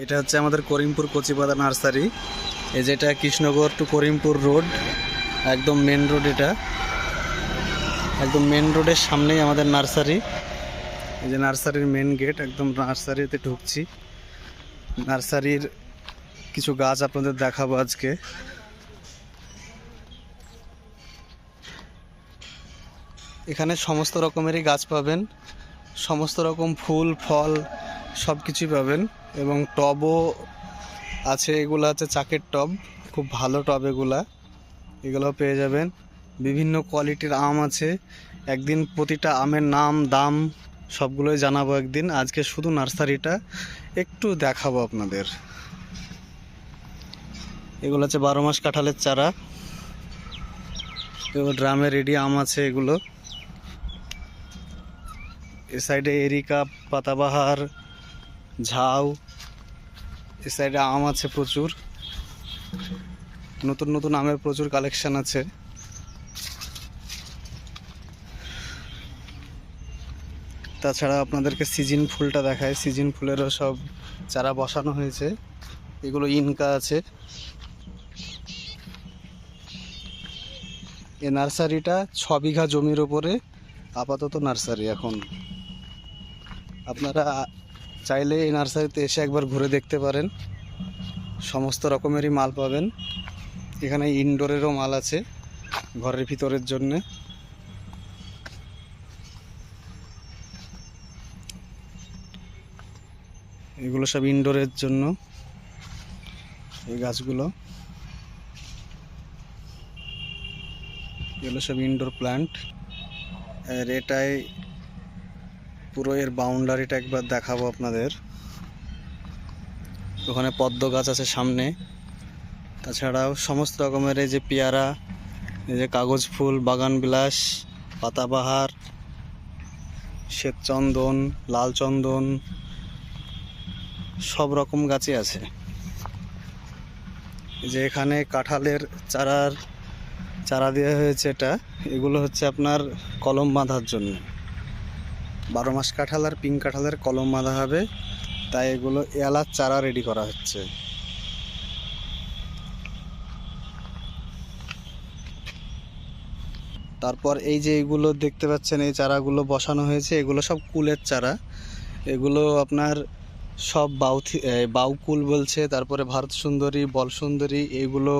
এটা হচ্ছে আমাদের করিমপুর কচিপাতা নার্সারি। এই যেটা কৃষ্ণগড় টু করিমপুর রোড, একদম মেন রোড। এটা একদম মেন রোডের সামনেই আমাদের নার্সারি। এই যে নার্সারির মেন গেট, একদম নার্সারিতে ঢুকছি। নার্সারির কিছু গাছ আপনাদের দেখাবো আজকে। এখানে সমস্ত রকমেরই গাছ পাবেন, সমস্ত রকম ফুল ফল সব কিছুই পাবেন, এবং টবও আছে। এগুলো আছে চাকের টব, খুব ভালো টব এগুলো পেয়ে যাবেন। বিভিন্ন কোয়ালিটির আম আছে। একদিন প্রতিটা আমের নাম দাম সবগুলোই জানাবো একদিন। আজকে শুধু নার্সারিটা একটু দেখাবো আপনাদের। এগুলো হচ্ছে 12 মাস কাঁঠালের চারা। এগুলো ড্রামে রেডি আম আছে এগুলো। এ সাইডে এরিকা, পাতাবাহার, ঝাউ। এ সাইডে আম আছে প্রচুর, নতুন নতুন আমের প্রচুর কালেকশন আছে। তাছাড়া আপনাদেরকে সিজন ফুলটা দেখায়। সিজন ফুলেরও সব চারা বসানো হয়েছে। এগুলো ইনকা আছে। এই নার্সারিটা 6 বিঘা জমির ওপরে আপাতত নার্সারি। এখন আপনারা চাইলে এই নার্সারিতে এসে একবার ঘুরে দেখতে পারেন। সমস্ত রকমেরই মাল পাবেন এখানে। ইনডোরেরও মাল আছে ঘরের ভিতরের জন্যে। এগুলো সব ইনডোরের জন্য, এই গাছগুলো। এগুলো সব ইনডোর প্ল্যান্ট। আর এটাই পুরো এর বাউন্ডারিটা একবার দেখাবো আপনাদের। ওখানে পদ্ম গাছ আছে সামনে। তাছাড়াও সমস্ত রকমের এই যে পেয়ারা, এই যে কাগজ ফুল, বাগান বিলাস, পাতাবাহার, শ্বেতচন্দন, লাল চন্দন, সব রকম গাছই আছে। এই যে এখানে কাঁঠালের চারা দেওয়া হয়েছে। এগুলো হচ্ছে আপনার কলম বাঁধার জন্য। 12 মাস কাঁঠাল আর পিঙ্ক কাঁঠালের কলম বাঁধা হবে, তাই এগুলো এলাচ চারা রেডি করা হচ্ছে। তারপর এই যে এইগুলো দেখতে পাচ্ছেন, এই চারাগুলো বসানো হয়েছে। এগুলো সব কুলের চারা। এগুলো আপনার সব বাউকুল বলছে, তারপরে ভারত সুন্দরী, বল সুন্দরী, এইগুলো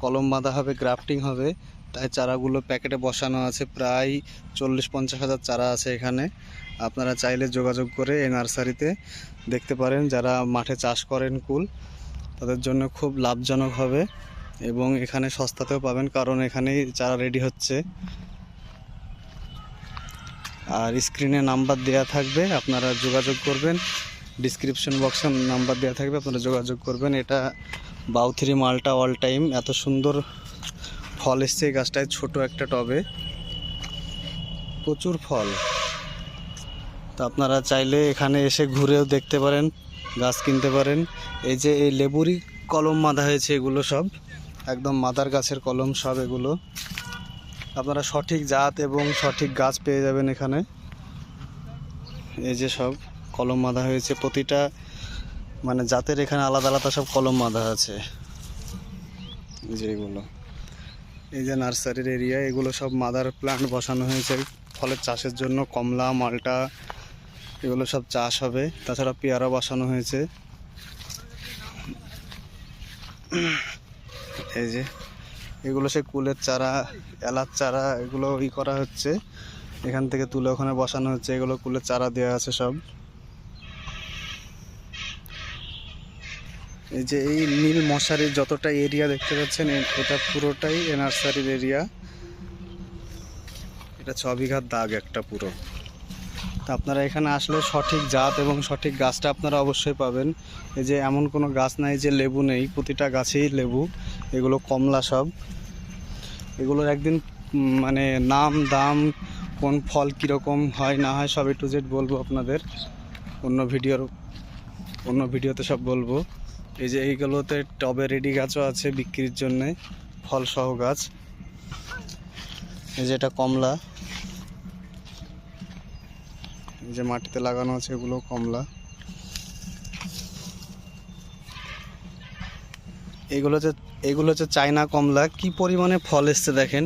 কলম বাঁধা হবে, গ্রাফটিং হবে। তাই চারাগুলো প্যাকেটে বসানো আছে। প্রায় 40-50 হাজার চারা আছে এখানে। আপনারা চাইলে যোগাযোগ করে এই নার্সারিতে দেখতে পারেন। যারা মাঠে চাষ করেন কুল, তাদের জন্য খুব লাভজনক হবে, এবং এখানে সস্তাতেও পাবেন, কারণ এখানেই চারা রেডি হচ্ছে। আর স্ক্রিনে নাম্বার দেওয়া থাকবে, আপনারা যোগাযোগ করবেন। ডিসক্রিপশন বক্সে নাম্বার দেওয়া থাকবে, আপনারা যোগাযোগ করবেন। এটা বাউথরি মালটা অল টাইম। এত সুন্দর ফল এসছে এই গাছটায়, ছোট একটা টবে প্রচুর ফল। তো আপনারা চাইলে এখানে এসে ঘুরেও দেখতে পারেন, গাছ কিনতে পারেন। এই যে এই লেবুরই কলম বাঁধা হয়েছে, এগুলো সব একদম মাদার গাছের কলম সব। এগুলো আপনারা সঠিক জাত এবং সঠিক গাছ পেয়ে যাবেন এখানে। এই যে সব কলম বাঁধা হয়েছে, প্রতিটা মানে জাতের এখানে আলাদা আলাদা সব কলম বাঁধা আছে। যেগুলো এই যে নার্সারির এরিয়া, এগুলো সব মাদার প্ল্যান্ট বসানো হয়েছে ফলের চাষের জন্য। কমলা, মালটা এগুলো সব চাষ হবে। তাছাড়া পেয়ারা বসানো হয়েছে। এই যে এগুলো সে কুলের চারা, এলাচ চারা, এগুলো করা হচ্ছে। এখান থেকে তুলে ওখানে বসানো হচ্ছে। এগুলো কুলের চারা দেওয়া আছে সব। এই যে এই নীল মশারির যতটা এরিয়া দেখতে পাচ্ছেন, এটা পুরোটাই এ নার্সারির এরিয়া। এটা 6 বিঘার দাগ একটা পুরো। তা আপনারা এখানে আসলে সঠিক জাত এবং সঠিক গাছটা আপনারা অবশ্যই পাবেন। এই যে এমন কোনো গাছ নাই যে লেবু নেই, প্রতিটা গাছেই লেবু। এগুলো কমলা সব। এগুলোর একদিন মানে নাম দাম, কোন ফল কীরকম হয় না হয় সব A to Z বলবো আপনাদের অন্য ভিডিওতে সব বলবো। এই যে এইগুলোতে টবে রেডি গাছও আছে বিক্রির জন্যে, ফলসহ গাছ। এই যে এটা কমলা, এই যে মাটিতে লাগানো আছে, এগুলো কমলা। এগুলো হচ্ছে চায়না কমলা, কি পরিমাণে ফল এসছে দেখেন।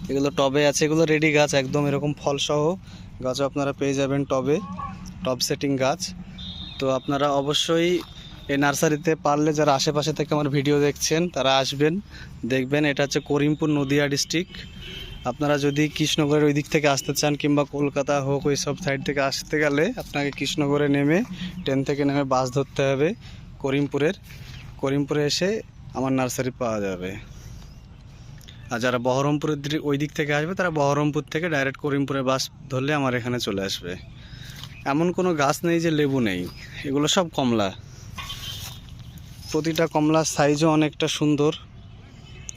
এগুলো টবে আছে, এগুলো রেডি গাছ একদম, এরকম ফল সহ গাছও আপনারা পেয়ে যাবেন টবে, টব সেটিং গাছ। তো আপনারা অবশ্যই এই নার্সারিতে পারলে যারা আশেপাশে থেকে আমার ভিডিও দেখছেন তারা আসবেন, দেখবেন। এটা হচ্ছে করিমপুর, নদিয়া ডিস্ট্রিক্ট। আপনারা যদি কৃষ্ণনগরের ওই দিক থেকে আসতে চান কিংবা কলকাতা হোক ওই সব সাইড থেকে আসতে গেলে আপনাকে কৃষ্ণনগরে নেমে ট্রেন থেকে নেমে বাস ধরতে হবে করিমপুরে এসে আমার নার্সারি পাওয়া যাবে। আর যারা বহরমপুরের ওই দিক থেকে আসবে তারা বহরমপুর থেকে ডাইরেক্ট করিমপুরে বাস ধরলে আমার এখানে চলে আসবে। এমন কোনো গাছ নেই যে লেবু নেই, এগুলো সব কমলা। প্রতিটা কমলার সাইজও অনেকটা সুন্দর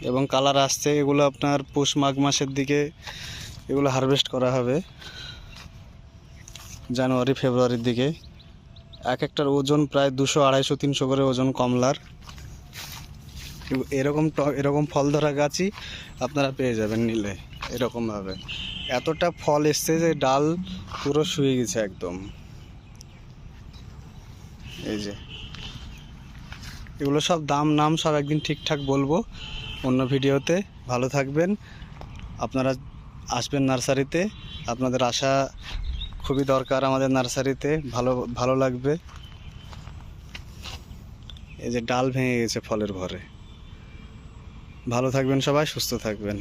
এবং কালার আসছে। এগুলো আপনার পৌষ মাঘ মাসের দিকে এগুলো হারভেস্ট করা হবে, জানুয়ারি ফেব্রুয়ারির দিকে। এক একটার ওজন প্রায় 200, 250, 300 করে ওজন কমলার। এরকম ফল ধরা গাছই আপনারা পেয়ে যাবেন নিলে এরকমভাবে। এতটা ফল এসছে যে ডাল পুরো শুয়ে গেছে একদম। এই যে এগুলো সব নাম সব একদিন ঠিকঠাক বলবো অন্য ভিডিওতে। ভালো থাকবেন, আপনারা আসবেন নার্সারিতে, আপনাদের আসা খুবই দরকার আমাদের নার্সারিতে, ভালো লাগবে। এই যে ডাল ভেঙে গেছে ফলের ভরে। ভালো থাকবেন সবাই, সুস্থ থাকবেন।